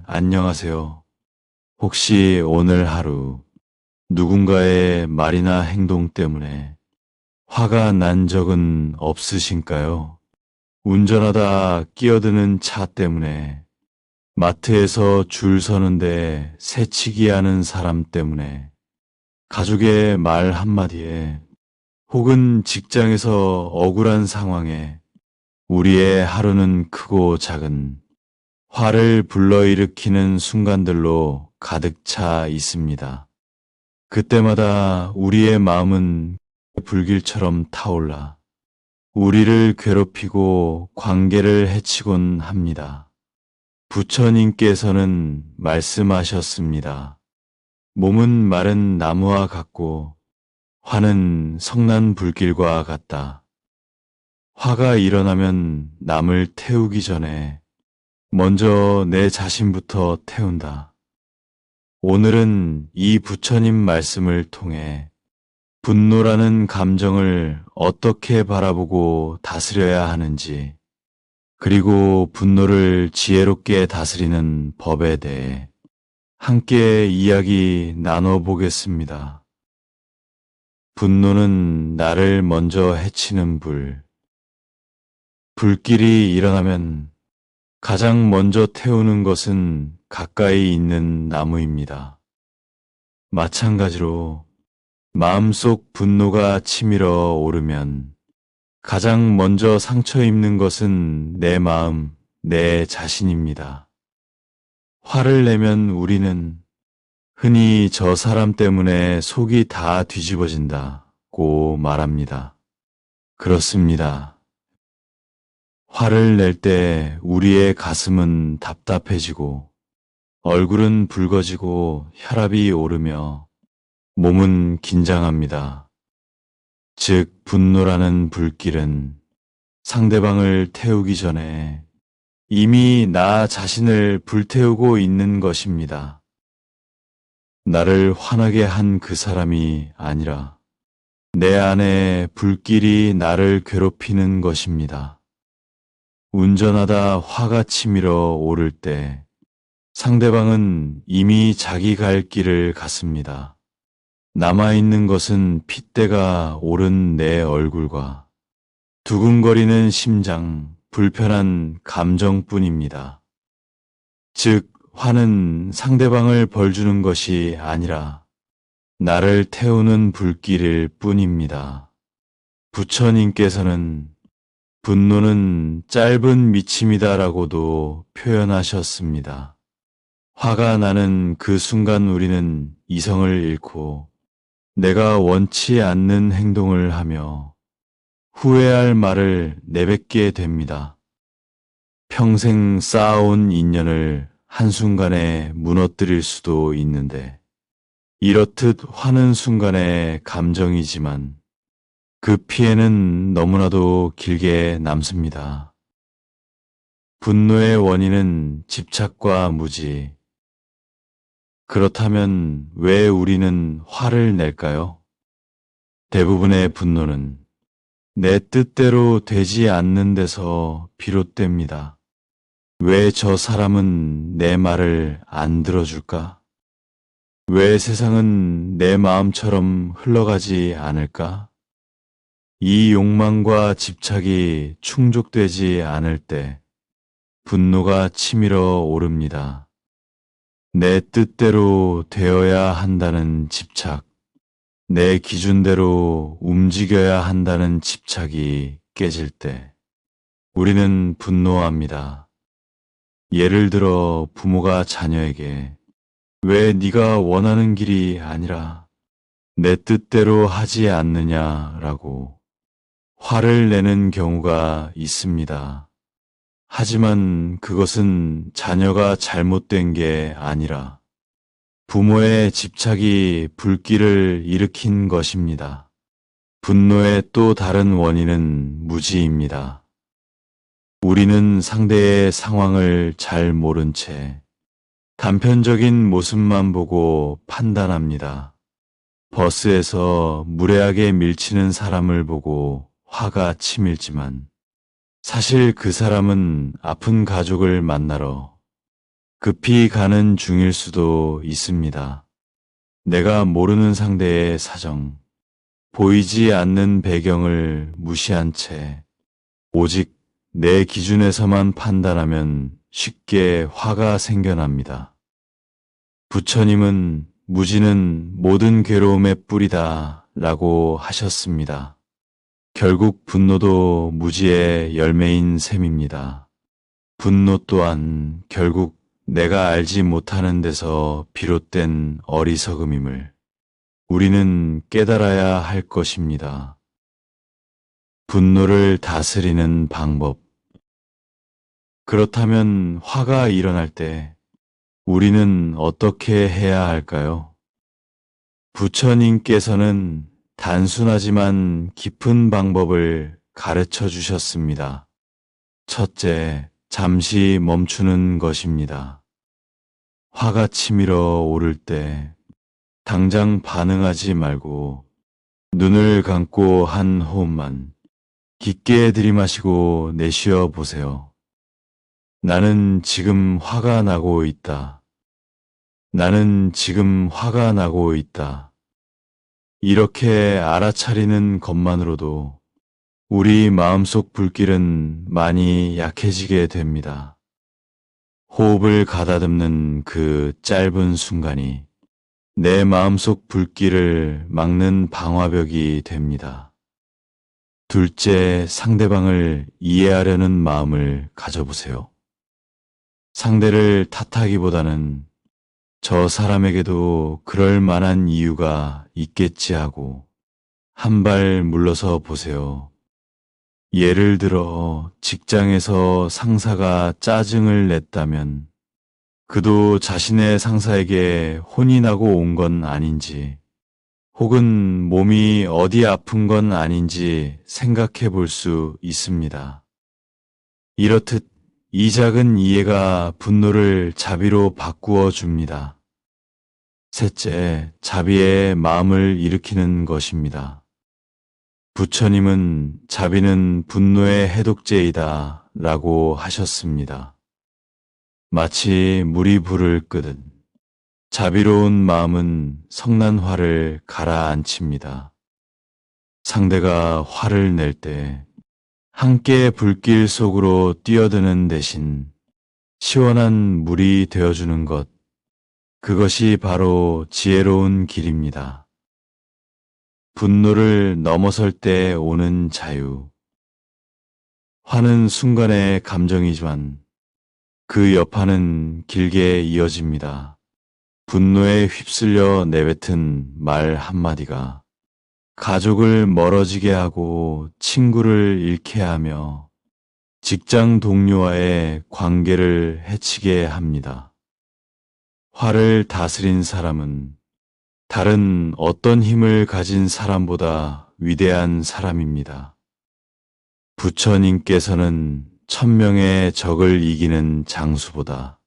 안녕하세요. 혹시 오늘 하루 누군가의 말이나 행동 때문에 화가 난 적은 없으신가요? 운전하다 끼어드는 차 때문에, 마트에서 줄 서는데 새치기 하는 사람 때문에, 가족의 말 한마디에, 혹은 직장에서 억울한 상황에 우리의 하루는 크고 작은 화를 불러일으키는 순간들로 가득 차 있습니다. 그때마다 우리의 마음은 불길처럼 타올라 우리를 괴롭히고 관계를 해치곤 합니다. 부처님께서는 말씀하셨습니다. 몸은 마른 나무와 같고 화는 성난 불길과 같다. 화가 일어나면 남을 태우기 전에 먼저 내 자신부터 태운다. 오늘은 이 부처님 말씀을 통해 분노라는 감정을 어떻게 바라보고 다스려야 하는지, 그리고 분노를 지혜롭게 다스리는 법에 대해 함께 이야기 나눠보겠습니다. 분노는 나를 먼저 해치는 불길이 일어나면 가장 먼저 태우는 것은 가까이 있는 나무입니다. 마찬가지로 마음속 분노가 치밀어 오르면 가장 먼저 상처 입는 것은 내 마음, 내 자신입니다. 화를 내면 우리는 흔히 저 사람 때문에 속이 다 뒤집어진다고 말합니다. 그렇습니다. 화를 낼 때 우리의 가슴은 답답해지고 얼굴은 붉어지고 혈압이 오르며 몸은 긴장합니다. 즉, 분노라는 불길은 상대방을 태우기 전에 이미 나 자신을 불태우고 있는 것입니다. 나를 화나게 한 그 사람이 아니라 내 안에 불길이 나를 괴롭히는 것입니다. 운전하다 화가 치밀어 오를 때 상대방은 이미 자기 갈 길을 갔습니다. 남아있는 것은 핏대가 오른 내 얼굴과 두근거리는 심장, 불편한 감정뿐입니다. 즉, 화는 상대방을 벌주는 것이 아니라 나를 태우는 불길일 뿐입니다. 부처님께서는 분노는 짧은 미침이다라고도 표현하셨습니다. 화가 나는 그 순간 우리는 이성을 잃고 내가 원치 않는 행동을 하며 후회할 말을 내뱉게 됩니다. 평생 쌓아온 인연을 한순간에 무너뜨릴 수도 있는데, 이렇듯 화는 순간의 감정이지만 그 피해는 너무나도 길게 남습니다. 분노의 원인은 집착과 무지. 그렇다면 왜 우리는 화를 낼까요? 대부분의 분노는 내 뜻대로 되지 않는 데서 비롯됩니다. 왜 저 사람은 내 말을 안 들어줄까? 왜 세상은 내 마음처럼 흘러가지 않을까? 이 욕망과 집착이 충족되지 않을 때 분노가 치밀어 오릅니다. 내 뜻대로 되어야 한다는 집착, 내 기준대로 움직여야 한다는 집착이 깨질 때 우리는 분노합니다. 예를 들어 부모가 자녀에게 왜 네가 원하는 길이 아니라 내 뜻대로 하지 않느냐라고 화를 내는 경우가 있습니다. 하지만 그것은 자녀가 잘못된 게 아니라 부모의 집착이 불길을 일으킨 것입니다. 분노의 또 다른 원인은 무지입니다. 우리는 상대의 상황을 잘 모른 채 단편적인 모습만 보고 판단합니다. 버스에서 무례하게 밀치는 사람을 보고 화가 치밀지만 사실 그 사람은 아픈 가족을 만나러 급히 가는 중일 수도 있습니다. 내가 모르는 상대의 사정, 보이지 않는 배경을 무시한 채 오직 내 기준에서만 판단하면 쉽게 화가 생겨납니다. 부처님은 무지는 모든 괴로움의 뿌리다 라고 하셨습니다. 결국 분노도 무지의 열매인 셈입니다. 분노 또한 결국 내가 알지 못하는 데서 비롯된 어리석음임을 우리는 깨달아야 할 것입니다. 분노를 다스리는 방법. 그렇다면 화가 일어날 때 우리는 어떻게 해야 할까요? 부처님께서는 단순하지만 깊은 방법을 가르쳐 주셨습니다. 첫째, 잠시 멈추는 것입니다. 화가 치밀어 오를 때 당장 반응하지 말고 눈을 감고 한 호흡만 깊게 들이마시고 내쉬어 보세요. 나는 지금 화가 나고 있다. 나는 지금 화가 나고 있다. 이렇게 알아차리는 것만으로도 우리 마음속 불길은 많이 약해지게 됩니다. 호흡을 가다듬는 그 짧은 순간이 내 마음속 불길을 막는 방화벽이 됩니다. 둘째, 상대방을 이해하려는 마음을 가져보세요. 상대를 탓하기보다는 저 사람에게도 그럴 만한 이유가 있겠지 하고 한 발 물러서 보세요. 예를 들어 직장에서 상사가 짜증을 냈다면 그도 자신의 상사에게 혼이 나고 온 건 아닌지 혹은 몸이 어디 아픈 건 아닌지 생각해 볼 수 있습니다. 이렇듯 이 작은 이해가 분노를 자비로 바꾸어 줍니다. 셋째, 자비의 마음을 일으키는 것입니다. 부처님은 자비는 분노의 해독제이다 라고 하셨습니다. 마치 물이 불을 끄듯 자비로운 마음은 성난 화를 가라앉힙니다. 상대가 화를 낼 때 함께 불길 속으로 뛰어드는 대신 시원한 물이 되어주는 것, 그것이 바로 지혜로운 길입니다. 분노를 넘어설 때 오는 자유. 화는 순간의 감정이지만 그 여파는 길게 이어집니다. 분노에 휩쓸려 내뱉은 말 한마디가 가족을 멀어지게 하고 친구를 잃게 하며 직장 동료와의 관계를 해치게 합니다. 화를 다스린 사람은 다른 어떤 힘을 가진 사람보다 위대한 사람입니다. 부처님께서는 1000명의 적을 이기는 장수보다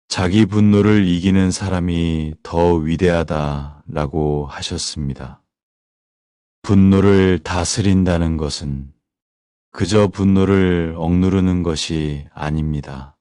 자기 분노를 이기는 사람이 더 위대하다라고 하셨습니다. 분노를 다스린다는 것은 그저 분노를 억누르는 것이 아닙니다.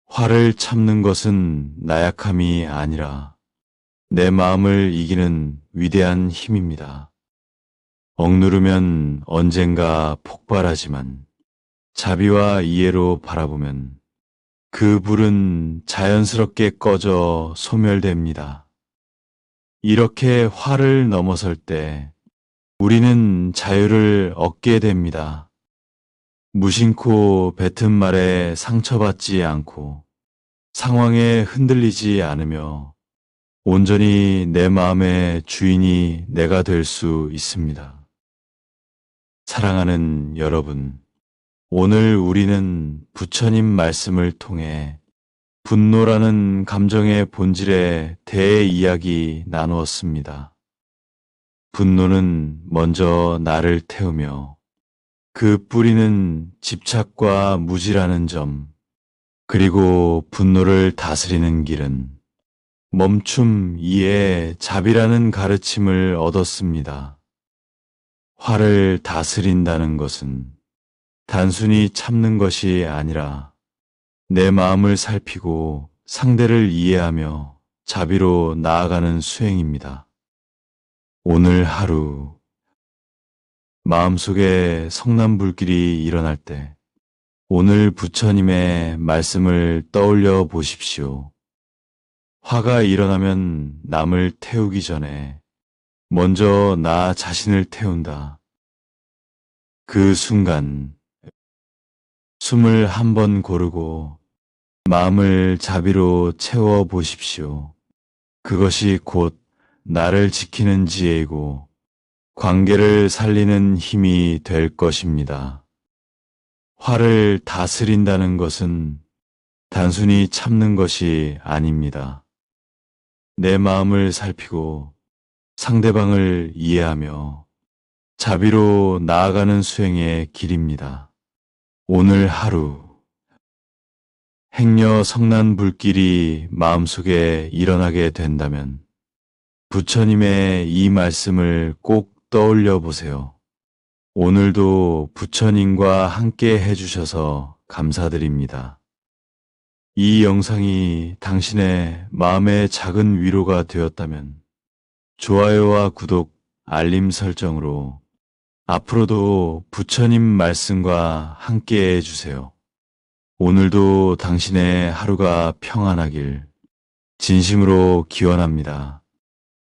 화를 참는 것은 나약함이 아니라 내 마음을 이기는 위대한 힘입니다. 억누르면 언젠가 폭발하지만 자비와 이해로 바라보면 그 불은 자연스럽게 꺼져 소멸됩니다. 이렇게 화를 넘어설 때 우리는 자유를 얻게 됩니다. 무심코 뱉은 말에 상처받지 않고 상황에 흔들리지 않으며 온전히 내 마음의 주인이 내가 될 수 있습니다. 사랑하는 여러분, 오늘 우리는 부처님 말씀을 통해 분노라는 감정의 본질에 대해 이야기 나누었습니다. 분노는 먼저 나를 태우며 그 뿌리는 집착과 무지라는 점, 그리고 분노를 다스리는 길은 멈춤, 이해, 자비라는 가르침을 얻었습니다. 화를 다스린다는 것은 단순히 참는 것이 아니라 내 마음을 살피고 상대를 이해하며 자비로 나아가는 수행입니다. 오늘 하루 마음속에 성남불길이 일어날 때 오늘 부처님의 말씀을 떠올려 보십시오. 화가 일어나면 남을 태우기 전에 먼저 나 자신을 태운다. 그 순간 숨을 한 번 고르고 마음을 자비로 채워 보십시오. 그것이 곧 나를 지키는 지혜이고 관계를 살리는 힘이 될 것입니다. 화를 다스린다는 것은 단순히 참는 것이 아닙니다. 내 마음을 살피고 상대방을 이해하며 자비로 나아가는 수행의 길입니다. 오늘 하루 행여 성난불길이 마음속에 일어나게 된다면 부처님의 이 말씀을 꼭 떠올려 보세요. 오늘도 부처님과 함께 해주셔서 감사드립니다. 이 영상이 당신의 마음의 작은 위로가 되었다면 좋아요와 구독, 알림 설정으로 앞으로도 부처님 말씀과 함께 해주세요. 오늘도 당신의 하루가 평안하길 진심으로 기원합니다.